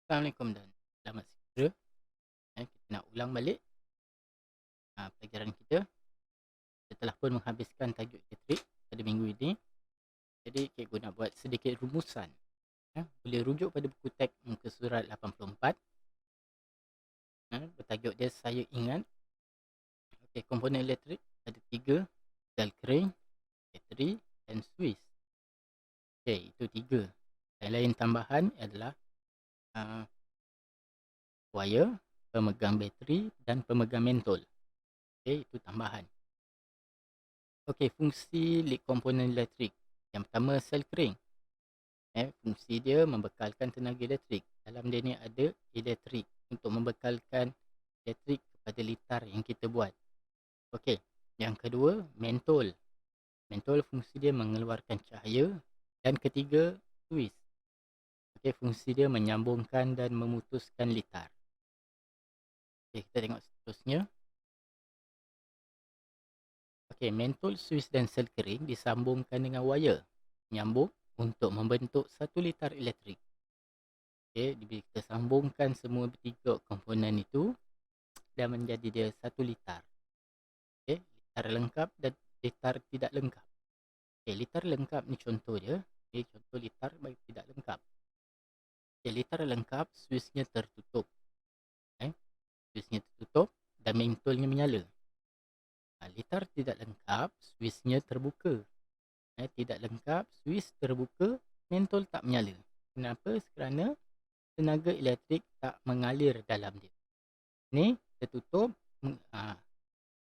Assalamualaikum dan selamat sejahtera. Kita nak ulang balik pelajaran kita setelah pun menghabiskan tajuk elektrik pada minggu ini. Jadi cikgu nak buat sedikit rumusan. Boleh rujuk pada buku teks muka surat 84. Bertajuk dia Saya Ingat. Okey, komponen elektrik ada 3: sel kering, bateri dan suis. Okey, itu 3. Yang lain tambahan adalah wire, pemegang bateri dan pemegang mentol. Okey, itu tambahan. Okey, fungsi komponen elektrik. Yang pertama, sel kering. Fungsi dia membekalkan tenaga elektrik. Dalam dia ni ada elektrik untuk membekalkan elektrik kepada litar yang kita buat. Okey, yang kedua, mentol. Mentol fungsi dia mengeluarkan cahaya. Dan ketiga, suis. Okey, fungsi dia menyambungkan dan memutuskan litar. Okey, kita tengok seterusnya. Okey, mentol, suis dan sel kering disambungkan dengan wire menyambung untuk membentuk satu litar elektrik. Okey, bila kita sambungkan semua tiga komponen itu dan menjadi dia satu litar. Okey, litar lengkap dan litar tidak lengkap. Okey, litar lengkap ni contoh dia. Okey, contoh litar bagi tidak lengkap. Okey, litar lengkap, suisnya tertutup. Suisnya tertutup dan mentolnya menyala. Litar tidak lengkap, suisnya terbuka. Tidak lengkap, suis terbuka, mentol tak menyala. Kenapa? Kerana tenaga elektrik tak mengalir dalam dia. Ni tertutup,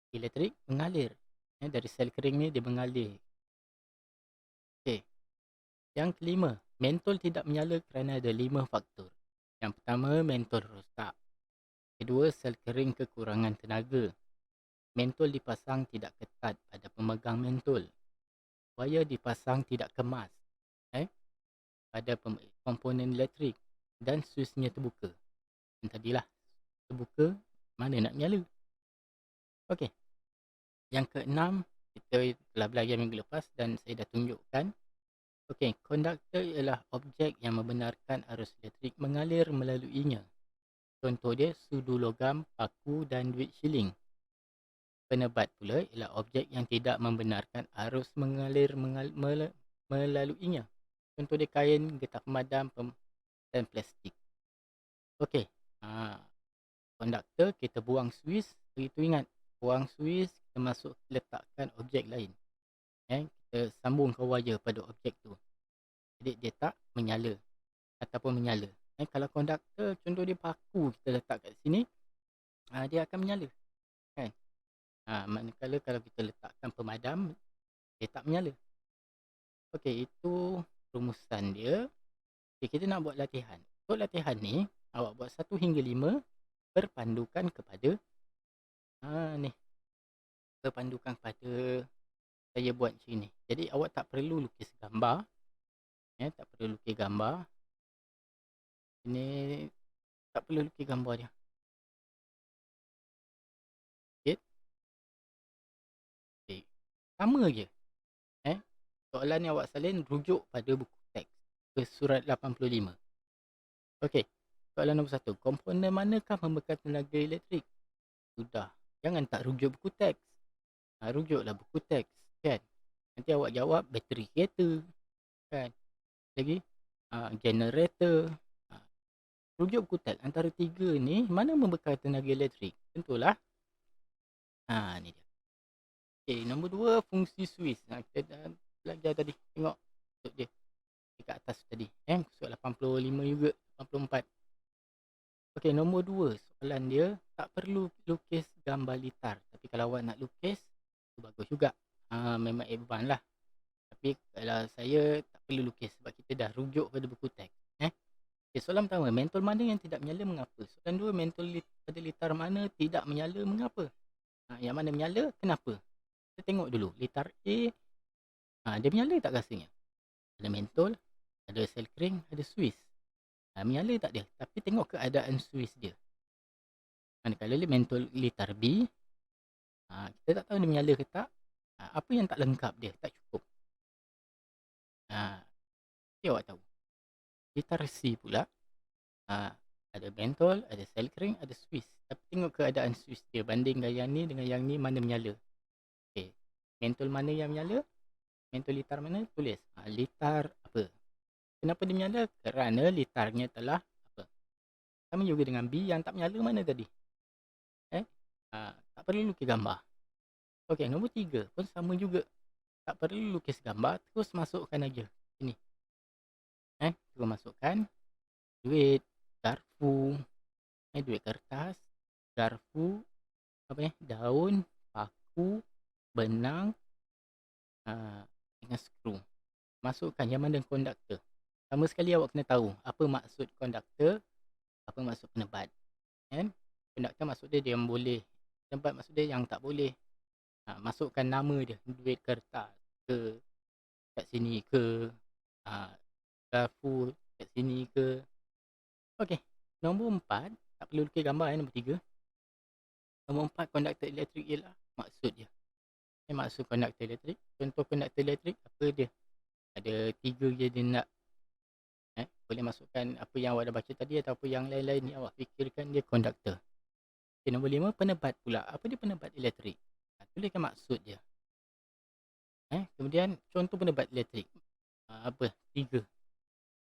elektrik mengalir. Dari sel kering ni dia mengalir. Okey. Yang kelima, mentol tidak menyala kerana ada 5 faktor. Yang pertama, mentol rosak. Kedua, sel kering kekurangan tenaga. Mentol dipasang tidak ketat pada pemegang mentol. Wire dipasang tidak kemas pada komponen elektrik dan suisnya terbuka. Dan tadilah terbuka, mana nak menyala. Okey. Yang keenam, kita telah belajar minggu lepas dan saya dah tunjukkan. Okey, konduktor ialah objek yang membenarkan arus elektrik mengalir melaluinya. Contoh dia sudu logam, paku dan duit shilling. Penebat pula ialah objek yang tidak membenarkan arus mengalir melaluinya. Contoh dia kain, getah pemadam dan plastik. Okey. Konduktor kita buang suis, begitu ingat. Buang suis, kita masuk letakkan objek lain. Kita sambungkan wire pada objek tu. Jadi dia tak menyala ataupun menyala. Kalau konduktor, contoh dia paku, kita letak kat sini, dia akan menyala. Kan? Manakala kalau kita letakkan pemadam, dia tak menyala. Okey, itu rumusan dia. Okay, kita nak buat latihan. Untuk latihan ni, awak buat 1 hingga 5 berpandukan kepada berpandukan pada saya buat macam ni. Jadi awak tak perlu lukis gambar. Tak perlu lukis gambar. Ini tak perlu lukis gambar dia. Okay. Sama je. Soalan ni awak salin rujuk pada buku teks ke surat 85. Okey. Soalan nombor 1. Komponen manakah membekal tenaga elektrik? Sudah. Jangan tak rujuk buku teks. Rujuklah buku teks. Kan? Nanti awak jawab bateri kereta. Kan? Lagi? Generator. Rujuk buku teks. Antara 3 ni, mana membekal tenaga elektrik? Tentulah. Ni dia. Okey, nombor 2, fungsi suis. Kita dah belajar tadi. Tengok untuk dia. Dekat atas tadi. Soalan 85 juga. 84. Okey, nombor 2. Soalan dia tak perlu lukis gambar litar. Tapi kalau awak nak lukis, itu bagus juga. Memang advance lah. Tapi kalau saya tak perlu lukis sebab kita dah rujuk pada buku teks. Okay, soalan pertama, mentol mana yang tidak menyala, mengapa? Soalan 2, mentol pada litar mana tidak menyala, mengapa? Yang mana menyala, kenapa? Kita tengok dulu. Litar A, dia menyala tak rasanya? Ada mentol, ada sel kering, ada suis. Menyala tak dia? Tapi tengok keadaan suis dia. Manakala mentol litar B, kita tak tahu dia menyala ke tak. Apa yang tak lengkap dia, tak cukup. Dia awak tahu. Litar C pula, Ada bentol, ada selekring, ada Swiss. Tapi tengok keadaan Swiss dia bandingkan yang ni dengan yang ni mana menyala. Okey. Mentol mana yang menyala? Mentol litar mana? Tulis. Litar apa? Kenapa dia menyala? Kerana litarnya telah apa? Sama juga dengan B yang tak menyala mana tadi? Tak perlu lukis gambar. Okey, nombor 3 pun sama juga. Tak perlu lukis gambar, terus masukkan aja. Sini. Terus masukkan duit, garpu, duit kertas, garpu, daun, paku, benang, dengan skru. Masukkan yang mana konduktor. Sama sekali awak kena tahu apa maksud konduktor, apa maksud penebat. Konduktor maksud dia yang boleh, penebat maksud dia yang tak boleh. Masukkan nama dia, duit kertas ke kat sini ke, garpu kat sini ke. Okey, nombor 4 tak perlu lukis gambar. Nombor 3, nombor 4 konduktor elektrik ialah maksud dia. Maksud konduktor elektrik, contoh konduktor elektrik apa dia? Ada 3 je dia nak. Boleh masukkan apa yang awak dah baca tadi atau apa yang lain-lain ni awak fikirkan dia konduktor. Okay, nombor 5 penebat pula. Apa dia penebat elektrik? Tuliskan maksud dia. Kemudian contoh penebat elektrik. Apa? 3.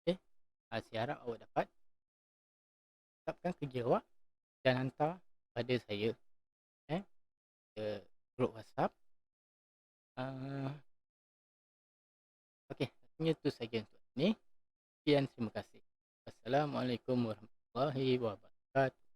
Okay. Saya harap awak dapat. Tetapkan kerja awak dan hantar pada saya. Ke grup WhatsApp. Okey, rasanya itu saja untuk ini. Sekian, terima kasih. Assalamualaikum warahmatullahi wabarakatuh.